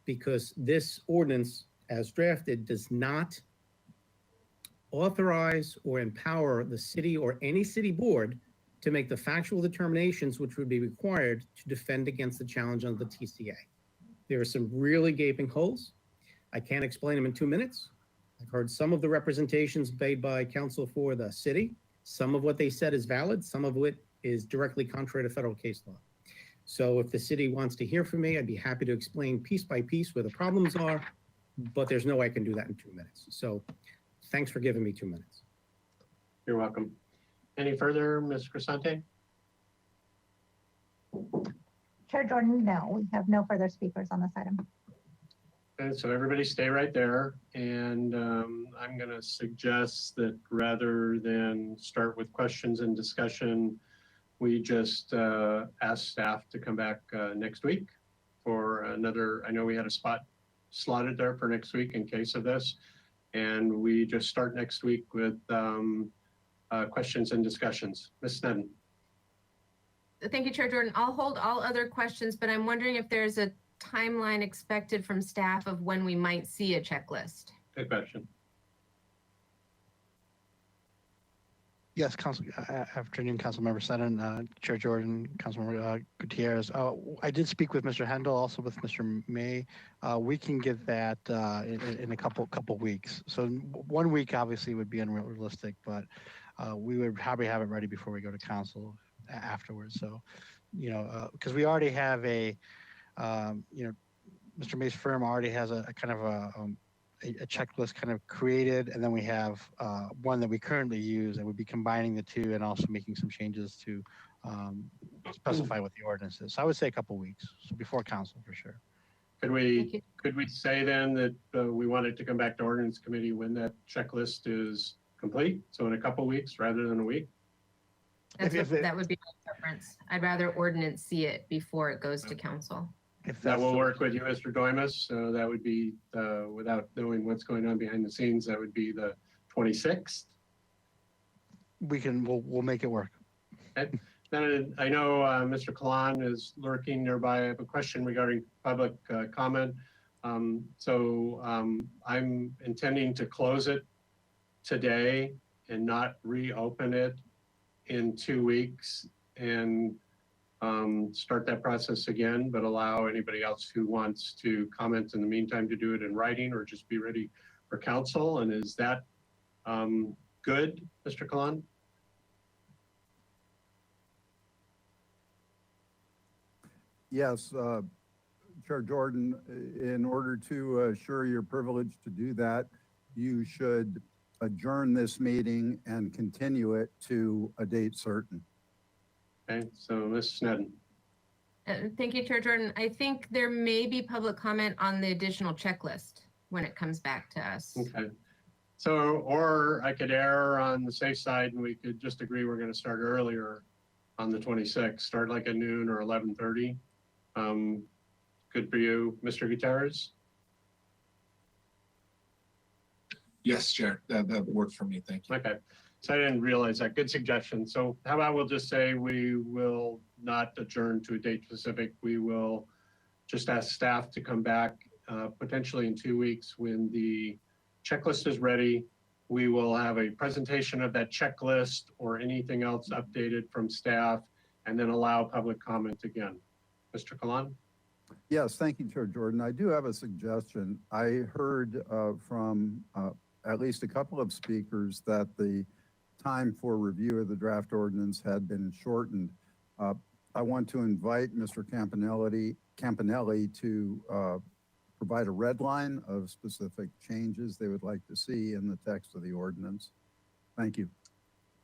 because this ordinance as drafted does not authorize or empower the city or any city board to make the factual determinations which would be required to defend against the challenge under the TCA. There are some really gaping holes. I can't explain them in 2 minutes. I've heard some of the representations made by counsel for the city. Some of what they said is valid. Some of it is directly contrary to federal case law. So if the city wants to hear from me, I'd be happy to explain piece by piece where the problems are, but there's no way I can do that in 2 minutes. So thanks for giving me 2 minutes. You're welcome. Any further, Ms. Crescente? Chair Jordan, no, we have no further speakers on this item. And so everybody stay right there. And I'm going to suggest that rather than start with questions and discussion, we just ask staff to come back next week for another, I know we had a spot slotted there for next week in case of this. And we just start next week with questions and discussions. Ms. Sneddon. Thank you, Chair Jordan. I'll hold all other questions, but I'm wondering if there's a timeline expected from staff of when we might see a checklist. Good question. Yes, afternoon, Councilmember Sneddon, Chair Jordan, Councilmember Gutierrez. I did speak with Mr. Hendel, also with Mr. May. We can get that in a couple weeks. So 1 week obviously would be unrealistic, but we would probably have it ready before we go to council afterwards. So, you know, because we already have a, you know, Mr. May's firm already has a kind of a checklist kind of created, and then we have one that we currently use, and we'd be combining the two and also making some changes to specify what the ordinance is. So I would say a couple weeks, so before council for sure. Could we say then that we want it to come back to ordinance committee when that checklist is complete? So in a couple weeks rather than a week? That would be my preference. I'd rather ordinance see it before it goes to council. If that will work with you, Mr. Doimus, so that would be, without knowing what's going on behind the scenes, that would be the 26th. We'll make it work. Okay. Then I know Mr. Kalan is lurking nearby. I have a question regarding public comment. I'm intending to close it today and not reopen it in 2 weeks and start that process again, but allow anybody else who wants to comment in the meantime to do it in writing or just be ready for council. And is that good, Mr. Kalan? Yes, Chair Jordan, in order to assure your privilege to do that, you should adjourn this meeting and continue it to a date certain. Okay, so Ms. Sneddon. Thank you, Chair Jordan. I think there may be public comment on the additional checklist when it comes back to us. Okay. So, or I could err on the safe side and we could just agree we're going to start earlier on the 26th, start like at noon or 11:30. Good for you, Mr. Gutierrez? Yes, Chair, that worked for me. Thank you. Okay. So I didn't realize that. Good suggestion. So how about we'll just say we will not adjourn to a date specific. We will just ask staff to come back potentially in 2 weeks when the checklist is ready. We will have a presentation of that checklist or anything else updated from staff and then allow public comment again. Mr. Kalan? Yes, thank you, Chair Jordan. I do have a suggestion. I heard from at least a couple of speakers that the time for review of the draft ordinance had been shortened. I want to invite Mr. Campanelli to provide a red line of specific changes they would like to see in the text of the ordinance. Thank you.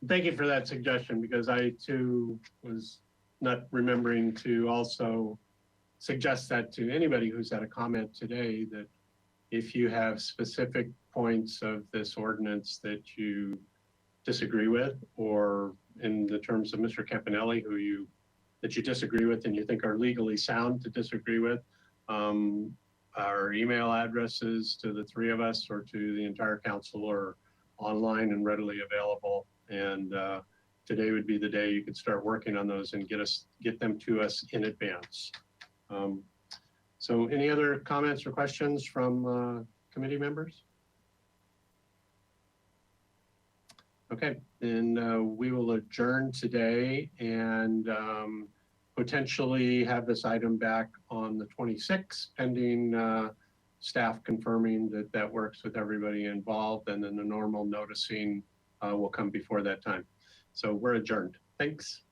Thank you for that suggestion, because I too was not remembering to also suggest that to anybody who's had a comment today, that if you have specific points of this ordinance that you disagree with, or in the terms of Mr. Campanelli, that you disagree with and you think are legally sound to disagree with. Our email addresses to the three of us or to the entire council are online and readily available. And today would be the day you could start working on those and get them to us in advance. So any other comments or questions from committee members? Okay, then we will adjourn today and potentially have this item back on the 26th, pending staff confirming that that works with everybody involved, and then the normal noticing will come before that time. So we're adjourned. Thanks.